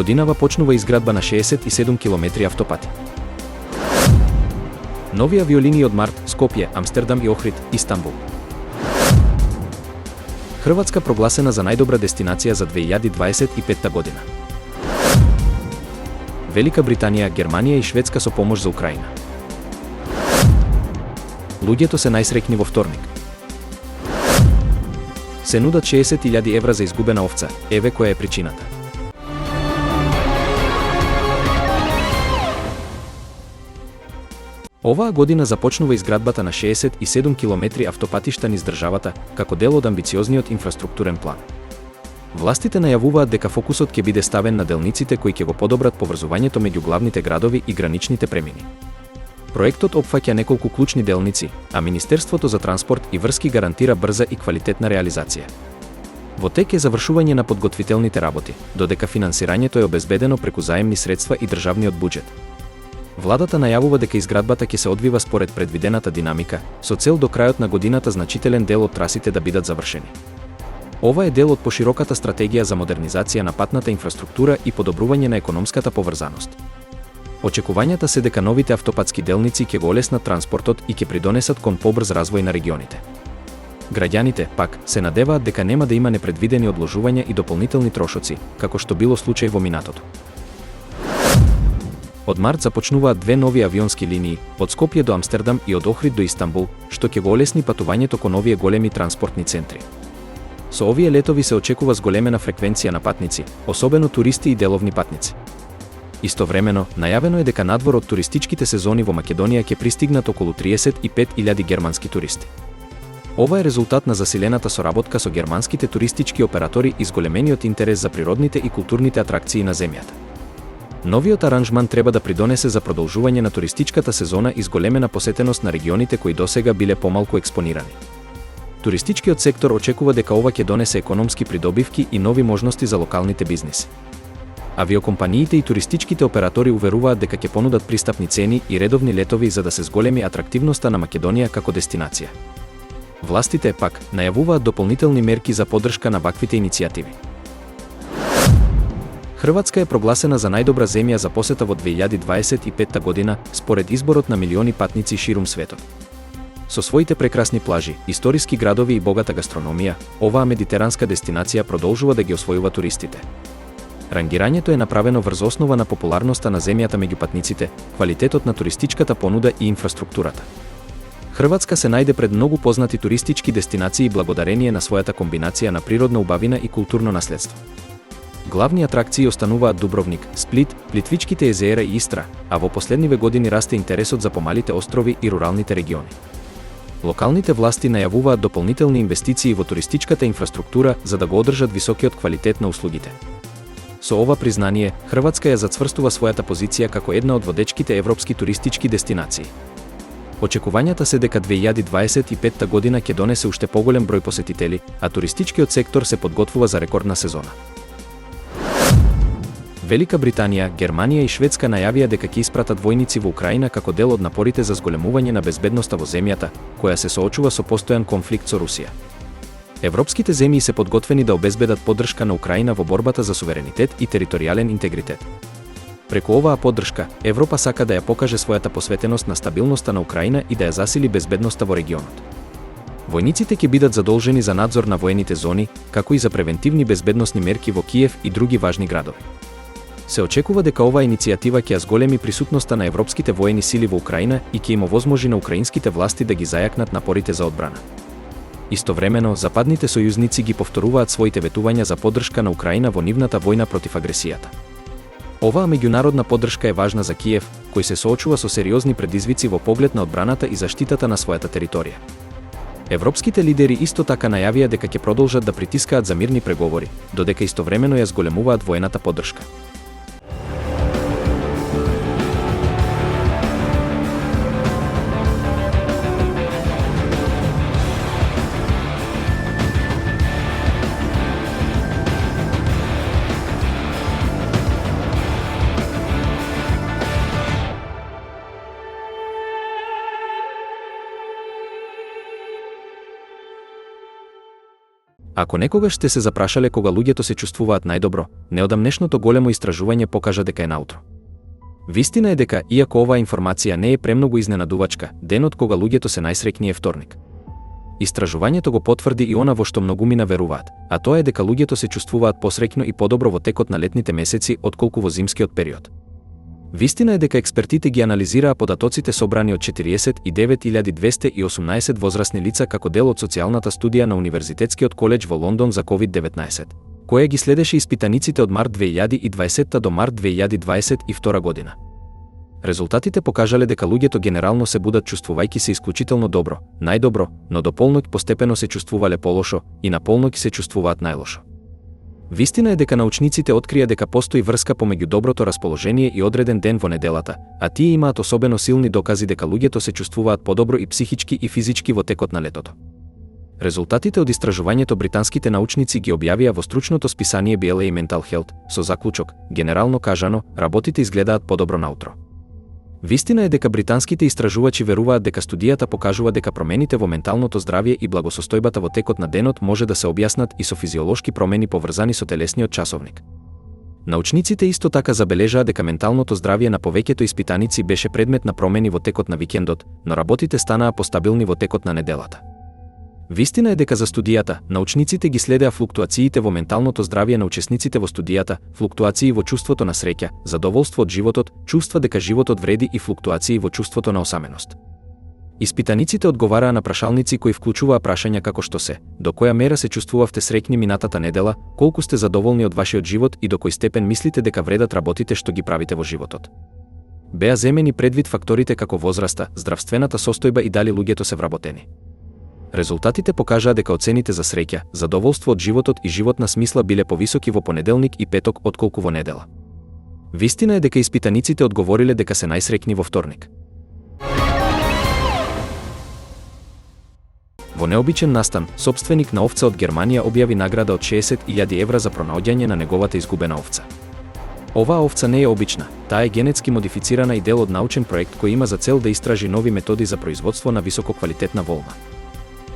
годинава почнува изградба на 67 км автопати. Нови авиолинии од март, Скопје, Амстердам и Охрид, Истанбул. Хрватска прогласена за најдобра дестинација за 2025 година. Велика Британија, Германија и Шведска со помош за Украина. Луѓето се најсреќни во вторник. Се нудат 60.000 евра за изгубена овца, еве која е причината. Оваа година започнува изградбата на 67 км автопатишта низ државата, како дел од амбициозниот инфраструктурен план. Властите најавуваат дека фокусот ќе биде ставен на делниците кои ќе го подобрат поврзувањето меѓу главните градови и граничните премини. Проектот опфаќа неколку клучни делници, а Министерството за транспорт и врски гарантира брза и квалитетна реализација. Во тек е завршување на подготвителните работи, додека финансирањето е обезбедено преку заемни средства и државниот буџет. Владата најавува дека изградбата ќе се одвива според предвидената динамика, со цел до крајот на годината значителен дел од трасите да бидат завршени. Ова е дел од пошироката стратегија за модернизација на патната инфраструктура и подобрување на економската поврзаност. Очекувањата се дека новите автопатски делници ќе го олеснат транспортот и ќе придонесат кон побрз развој на регионите. Граѓаните, пак, се надеваат дека нема да има непредвидени одложувања и дополнителни трошоци, како што било случај во минатото. Од март започнуваат две нови авионски линии, од Скопје до Амстердам и од Охрид до Истанбул, што ќе го олесни патувањето кон овие големи транспортни центри. Со овие летови се очекува зголемена фреквенција на патници, особено туристи и деловни патници. Истовремено, најавено е дека надвор од туристичките сезони во Македонија ќе пристигнат околу 35.000 германски туристи. Ова е резултат на засилената соработка со германските туристички оператори и зголемениот интерес за природните и културните атракции на земјата. Новиот аранжман треба да придонесе за продолжување на туристичката сезона и зголемена посетеност на регионите кои досега биле помалку експонирани. Туристичкиот сектор очекува дека ова ќе донесе економски придобивки и нови можности за локалните бизниси. Авиокомпаниите и туристичките оператори уверуваат дека ќе понудат пристапни цени и редовни летови за да се зголеми атрактивноста на Македонија како дестинација. Властите, пак, најавуваат дополнителни мерки за поддршка на ваквите иницијативи. Хрватска е прогласена за најдобра земја за посета во 2025 година, според изборот на милиони патници ширум светот. Со своите прекрасни плажи, историски градови и богата гастрономија, оваа медитеранска дестинација продолжува да ги освојува туристите. Рангирањето е направено врз основа на популарноста на земјата меѓу патниците, квалитетот на туристичката понуда и инфраструктурата. Хрватска се најде пред многу познати туристички дестинации благодарение на својата комбинација на природна убавина и културно наследство. Главни атракции остануваат Дубровник, Сплит, Плитвичките езера и Истра, а во последниве години расте интересот за помалите острови и руралните региони. Локалните власти најавуваат дополнителни инвестиции во туристичката инфраструктура за да го одржат високиот квалитет на услугите. Со ова признание, Хрватска ја зацврстува својата позиција како една од водечките европски туристички дестинации. Очекувањата се дека 2025 година ќе донесе уште поголем број посетители, а туристичкиот сектор се подготвува за рекордна сезона. Велика Британија, Германија и Шведска најавија дека ќе испратат војници во Украина како дел од напорите за зголемување на безбедноста во земјата, која се соочува со постојан конфликт со Русија. Европските земји се подготвени да обезбедат поддршка на Украина во борбата за суверенитет и територијален интегритет. Преку оваа поддршка, Европа сака да ја покаже својата посветеност на стабилноста на Украина и да ја засили безбедноста во регионот. Војниците ќе бидат задолжени за надзор на воените зони, како и за превентивни безбедносни мерки во Киев и други важни градови. Се очекува дека оваа иницијатива ќе ја зголеми присутноста на европските воени сили во Украина и ќе им овозможи на украинските власти да ги зајакнат напорите за одбрана. Истовремено, западните сојузници ги повторуваат своите ветувања за поддршка на Украина во нивната војна против агресијата. Оваа меѓународна поддршка е важна за Киев, кој се соочува со сериозни предизвици во поглед на одбраната и заштитата на својата територија. Европските лидери исто така најавија дека ќе продолжат да притискаат за мирни преговори, додека истовремено ја зголемуваат воената поддршка. Ако некогаш сте се запрашале кога луѓето се чувствуваат најдобро, неодамнешното големо истражување покажа дека е наутро. Вистина е дека, иако оваа информација не е премногу изненадувачка, денот кога луѓето се најсреќни е вторник. Истражувањето го потврди и она во што многумина веруваат, а тоа е дека луѓето се чувствуваат посреќно и подобро во текот на летните месеци отколку во зимскиот период. Вистина е дека експертите ги анализираа податоците собрани од 49.218 возрастни лица како дел од социјалната студија на Универзитетскиот колеџ во Лондон за COVID-19, која ги следеше испитаниците од март 2020 до март 2022 година. Резултатите покажале дека луѓето генерално се будат чувствувајќи се исклучително добро, најдобро, но до полноќ постепено се чувствувале полошо и на полноќ се чувствуваат најлошо. Вистина е дека научниците открија дека постои врска помеѓу доброто расположение и одреден ден во неделата, а тие имаат особено силни докази дека луѓето се чувствуваат подобро и психички и физички во текот на летото. Резултатите од истражувањето британските научници ги објавија во стручното списание BLA Mental Health, со заклучок, генерално кажано, работите изгледаат подобро наутро. Вистина е дека британските истражувачи веруваат дека студијата покажува дека промените во менталното здравје и благосостојбата во текот на денот може да се објаснат и со физиолошки промени поврзани со телесниот часовник. Научниците исто така забележаа дека менталното здравје на повеќето испитаници беше предмет на промени во текот на викендот, но работите станаа постабилни во текот на неделата. Вистина е дека за студијата, научниците ги следеа флуктуациите во менталното здравје на учесниците во студијата, флуктуации во чувството на среќа, задоволство од животот, чувства дека животот вреди и флуктуации во чувството на осаменост. Испитаниците одговараа на прашалници кои вклучуваа прашања како што се: до која мера се чувствувавте среќни минатата недела, колку сте задоволни од вашиот живот и до кој степен мислите дека вредат работите што ги правите во животот. Беа земени предвид факторите како возраста, здравствената состојба и дали луѓето се вработени. Резултатите покажаа дека оцените за среќа, задоволство од животот и животна смисла биле повисоки во понеделник и петок отколку во недела. Вистина е дека испитаниците одговориле дека се најсреќни во вторник. Во необичен настан, сопственик на овца од Германија објави награда од 60.000 евра за пронаоѓање на неговата изгубена овца. Оваа овца не е обична, таа е генетски модифицирана и дел од научен проект кој има за цел да истражи нови методи за производство на висококвалитетна волна.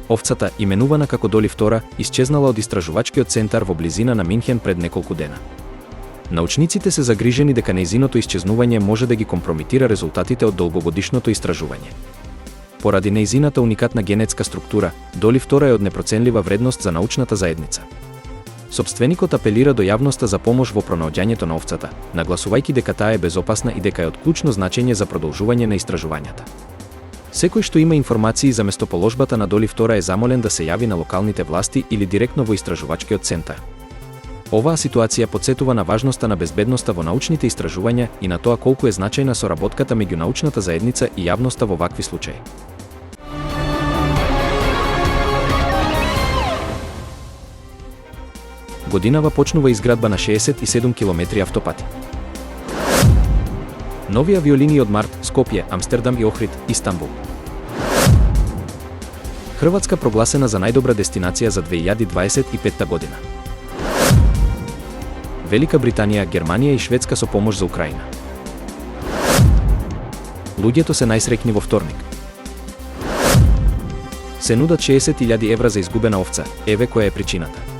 Овцата, именувана како Доли II, исчезнала од истражувачкиот центар во близина на Минхен пред неколку дена. Научниците се загрижени дека нејзиното исчезнување може да ги компромитира резултатите од долгогодишното истражување. Поради нејзината уникатна генетска структура, Доли II е од непроценлива вредност за научната заедница. Сопственикот апелира до јавноста за помош во пронаоѓањето на овцата, нагласувајќи дека таа е безопасна и дека е од клучно значење за продолжување на истражувањата. Секој што има информации за местоположбата на Доли II е замолен да се јави на локалните власти или директно во истражувачкиот центар. Оваа ситуација потсетува на важноста на безбедноста во научните истражувања и на тоа колку е значајна соработката меѓу научната заедница и јавноста во вакви случаи. Годинава почнува изградба на 67 километри автопати. Нови авиолинии од март, Скопје, Амстердам и Охрид, Истанбул. Хрватска прогласена за најдобра дестинација за 2025 година. Велика Британија, Германија и Шведска со помош за Украина. Луѓето се најсреќни во вторник. Се нудат 60.000 евра за изгубена овца, еве која е причината.